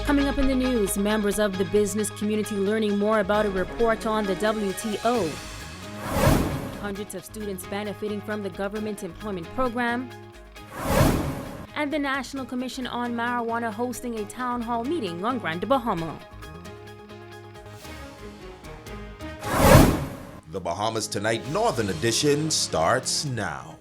Coming up in the news, members of the business community learning more about a report on the WTO. Hundreds of students benefiting from the government employment program. And the National Commission on Marijuana hosting a town hall meeting on Grand Bahama. The Bahamas Tonight Northern Edition starts now.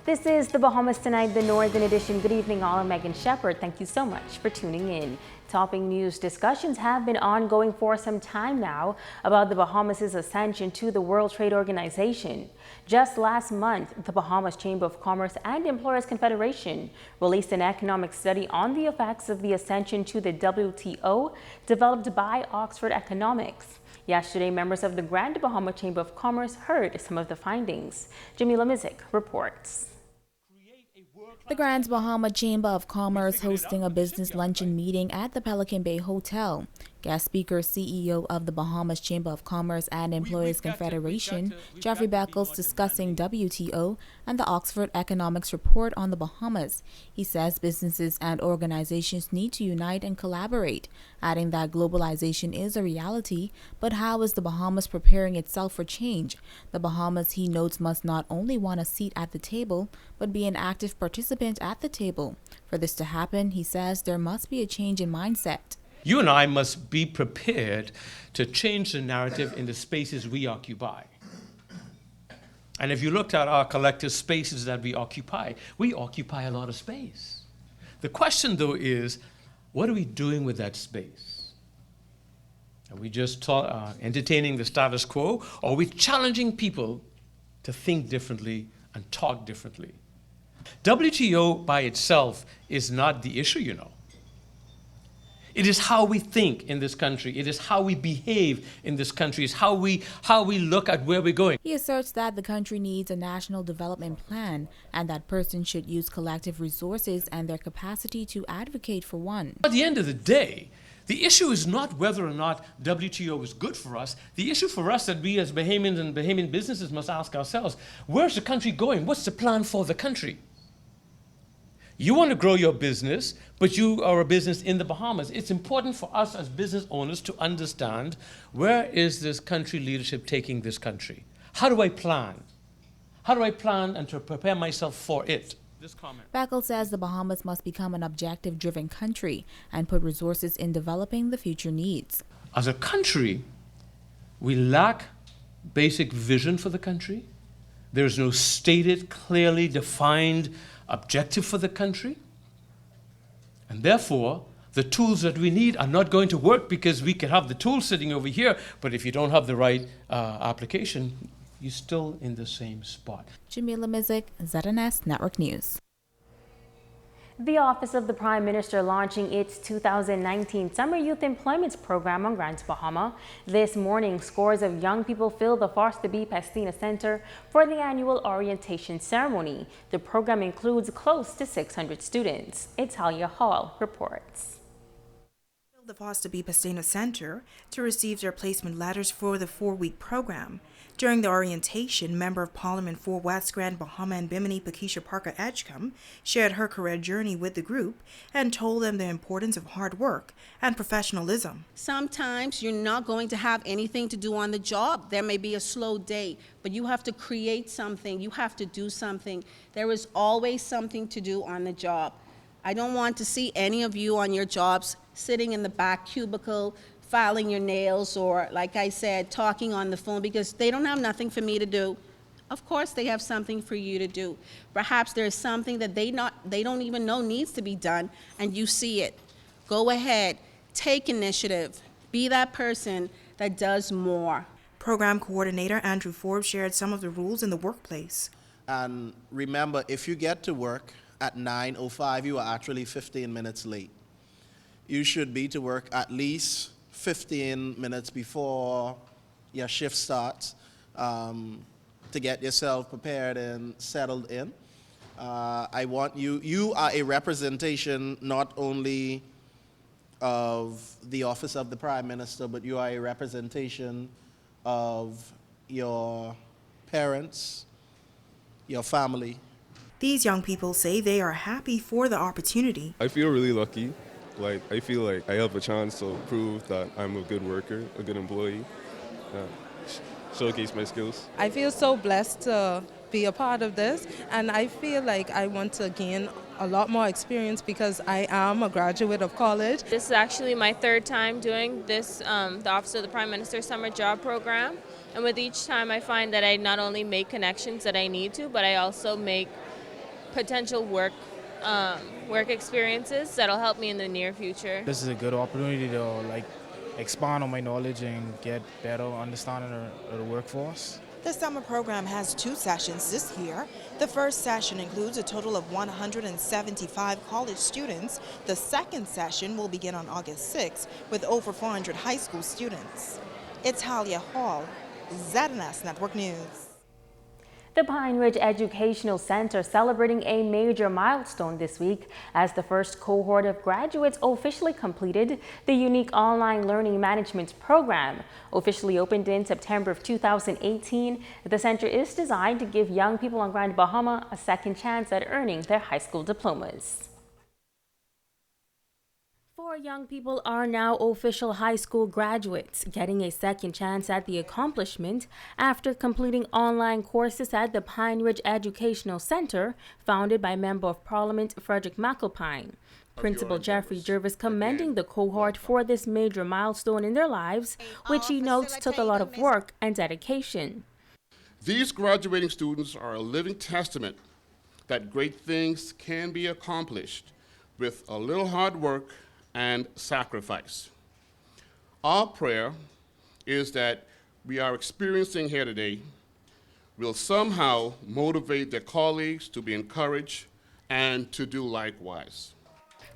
This is the Bahamas Tonight, the Northern Edition. Good evening, all. I'm Megan Shepard. Thank you so much for tuning in. Topping news, discussions have been ongoing for some time now about the Bahamas' ascension to the World Trade Organization. Just last month, the Bahamas Chamber of Commerce and Employers Confederation released an economic study on the effects of the ascension to the WTO, developed by Oxford Economics. Yesterday, members of the Grand Bahama Chamber of Commerce heard some of the findings. Jamila Mizik reports. The Grand Bahama Chamber of Commerce hosting a business luncheon meeting at the Pelican Bay Hotel. Guest speaker, CEO of the Bahamas Chamber of Commerce and Employers Confederation, Jeffrey Beckles, discussing WTO and the Oxford Economics report on the Bahamas. He says businesses and organizations need to unite and collaborate, adding that globalization is a reality, but how is the Bahamas preparing itself for change? The Bahamas, he notes, must not only want a seat at the table, but be an active participant at the table. For this to happen, he says there must be a change in mindset. You and I must be prepared to change the narrative in the spaces we occupy. And if you looked at our collective spaces that we occupy a lot of space. The question, though, is, what are we doing with that space? Are we just entertaining the status quo, or are we challenging people to think differently and talk differently? WTO by itself is not the issue, you know. It is how we think in this country. It is how we behave in this country. It's how we look at where we're going. He asserts that the country needs a national development plan and that persons should use collective resources and their capacity to advocate for one. At the end of the day, the issue is not whether or not WTO is good for us. The issue for us that we as Bahamians and Bahamian businesses must ask ourselves, where's the country going? What's the plan for the country? You want to grow your business, but you are a business in the Bahamas. It's important for us as business owners to understand, where is this country leadership taking this country? How do I plan? How do I plan and to prepare myself for it? Beckles says the Bahamas must become an objective-driven country and put resources in developing the future needs. As a country, we lack basic vision for the country. There's no stated, clearly defined objective for the country. And therefore, the tools that we need are not going to work, because we can have the tools sitting over here, but if you don't have the right application, you're still in the same spot. Jamila Mizik, ZNS Network News. The Office of the Prime Minister launching its 2019 Summer Youth Employment Program on Grand Bahama. This morning, scores of young people filled the Foster B. Pestina Center for the annual orientation ceremony. The program includes close to 600 students. Italia Hall reports. The Foster B. Pestina Center to receive their placement letters for the 4-week program. During the orientation, Member of Parliament for West Grand Bahama and Bimini Pakeisha Parker Edgecombe shared her career journey with the group and told them the importance of hard work and professionalism. Sometimes you're not going to have anything to do on the job. There may be a slow day, but you have to create something. You have to do something. There is always something to do on the job. I don't want to see any of you on your jobs sitting in the back cubicle, filing your nails, or, like I said, talking on the phone, because they don't have nothing for me to do. Of course they have something for you to do. Perhaps there's something that they don't even know needs to be done, and you see it. Go ahead, take initiative, be that person that does more. Program coordinator Andrew Forbes shared some of the rules in the workplace. And remember, if you get to work at 9:05, you are actually 15 minutes late. You should be to work at least 15 minutes before your shift starts to get yourself prepared and settled in. I want you are a representation not only of the office of the Prime Minister, but you are a representation of your parents, your family. These young people say they are happy for the opportunity. I feel really lucky. I feel like I have a chance to prove that I'm a good worker, a good employee, showcase my skills. I feel so blessed to be a part of this, and I feel like I want to gain a lot more experience because I am a graduate of college. This is actually my third time doing this, the Office of the Prime Minister Summer Job Program, and with each time I find that I not only make connections that I need to, but I also make potential work experiences that'll help me in the near future. This is a good opportunity to expand on my knowledge and get better understanding of the workforce. The summer program has 2 sessions this year. The first session includes a total of 175 college students. The second session will begin on August 6th with over 400 high school students. It's Halia Hall, ZNS Network News. The Pine Ridge Educational Center celebrating a major milestone this week as the first cohort of graduates officially completed the unique online learning management program. Officially opened in September of 2018, the center is designed to give young people on Grand Bahama a second chance at earning their high school diplomas. 4 young people are now official high school graduates, getting a second chance at the accomplishment after completing online courses at the Pine Ridge Educational Center, founded by Member of Parliament Frederick McAlpine. Principal Jeffrey Jervis commending the cohort for this major milestone in their lives, which he notes took a lot of work and dedication. These graduating students are a living testament that great things can be accomplished with a little hard work and sacrifice. Our prayer is that we are experiencing here today will somehow motivate their colleagues to be encouraged and to do likewise.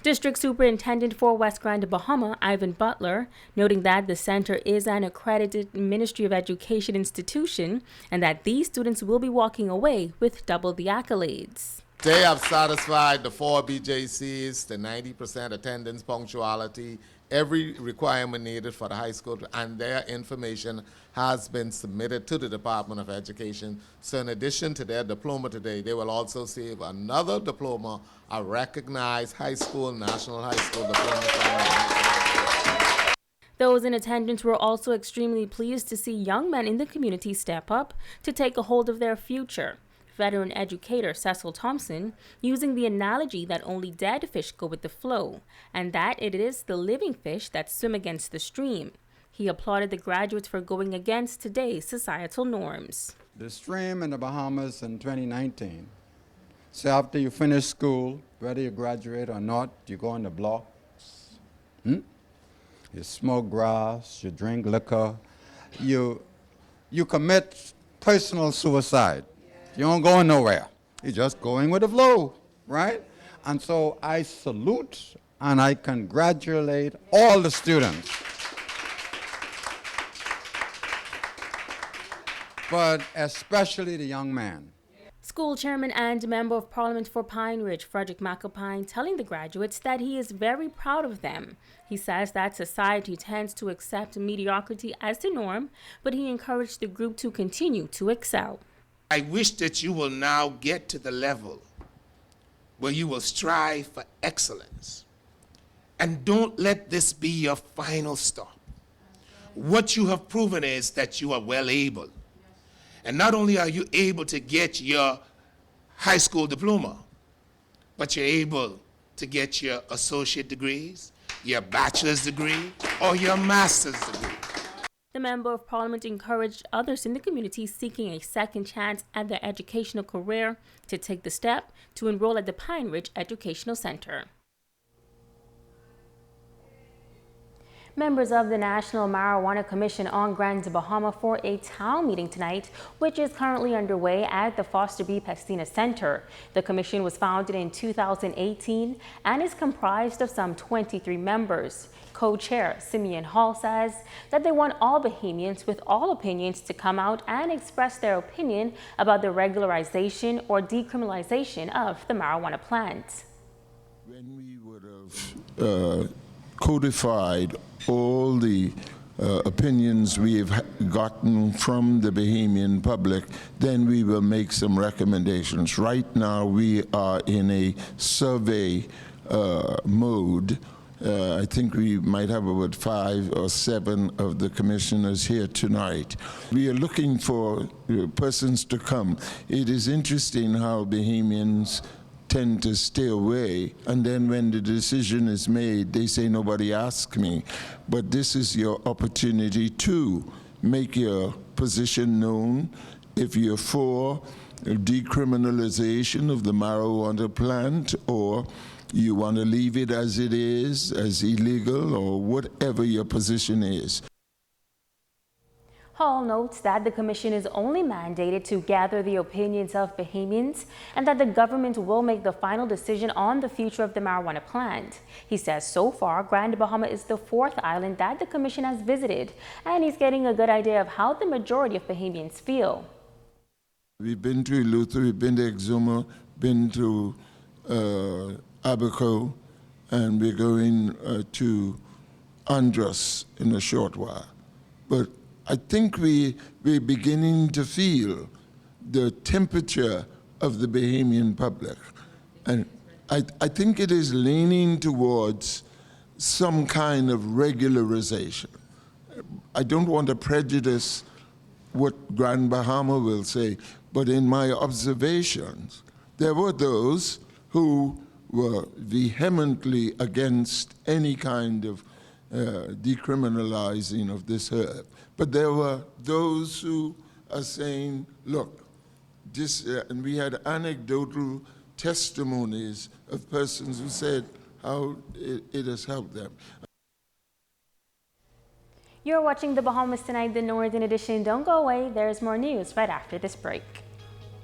District Superintendent for West Grand Bahama, Ivan Butler, noting that the center is an accredited Ministry of Education institution and that these students will be walking away with double the accolades. They have satisfied the 4 BJCs, the 90% attendance punctuality, every requirement needed for the high school, and their information has been submitted to the Department of Education. So in addition to their diploma today, they will also receive another diploma, a recognized national high school diploma. Those in attendance were also extremely pleased to see young men in the community step up to take a hold of their future. Veteran educator Cecil Thompson using the analogy that only dead fish go with the flow and that it is the living fish that swim against the stream. He applauded the graduates for going against today's societal norms. The stream in the Bahamas in 2019. So after you finish school, whether you graduate or not, you go on the blocks. You smoke grass, you drink liquor, you commit personal suicide. You don't go nowhere. You're just going with the flow, right? And so I salute and I congratulate all the students. But especially the young man. School chairman and member of Parliament for Pine Ridge, Frederick McAlpine, telling the graduates that he is very proud of them. He says that society tends to accept mediocrity as the norm, but he encouraged the group to continue to excel. I wish that you will now get to the level where you will strive for excellence. And don't let this be your final stop. What you have proven is that you are well able. And not only are you able to get your high school diploma, but you're able to get your associate degrees, your bachelor's degree, or your master's degree. The Member of Parliament encouraged others in the community seeking a second chance at their educational career to take the step to enroll at the Pine Ridge Educational Center. Members of the National Marijuana Commission on Grand Bahama for a town meeting tonight, which is currently underway at the Foster B. Pestina Center. The commission was founded in 2018 and is comprised of some 23 members. Co-chair Simeon Hall says that they want all Bahamians with all opinions to come out and express their opinion about the regularization or decriminalization of the marijuana plant. When we would have codified all the opinions we've gotten from the Bahamian public, then we will make some recommendations. Right now, we are in a survey mode. I think we might have about 5 or 7 of the commissioners here tonight. We are looking for persons to come. It is interesting how Bahamians tend to stay away, and then when the decision is made, they say, nobody asked me. But this is your opportunity to make your position known. If you're for decriminalization of the marijuana plant, or you want to leave it as it is, as illegal, or whatever your position is. Hall notes that the commission is only mandated to gather the opinions of Bahamians and that the government will make the final decision on the future of the marijuana plant. He says so far, Grand Bahama is the 4th island that the commission has visited, and he's getting a good idea of how the majority of Bahamians feel. We've been to Eleuthera, we've been to Exuma, been to Abaco, and we're going to Andros in a short while. But I think we're beginning to feel the temperature of the Bahamian public. And I think it is leaning towards some kind of regularization. I don't want to prejudice what Grand Bahama will say, but in my observations, there were those who were vehemently against any kind of decriminalizing of this herb. But there were those who are saying, look, this, and we had anecdotal testimonies of persons who said how it has helped them. You're watching the Bahamas Tonight, the Northern Edition. Don't go away. There's more news right after this break.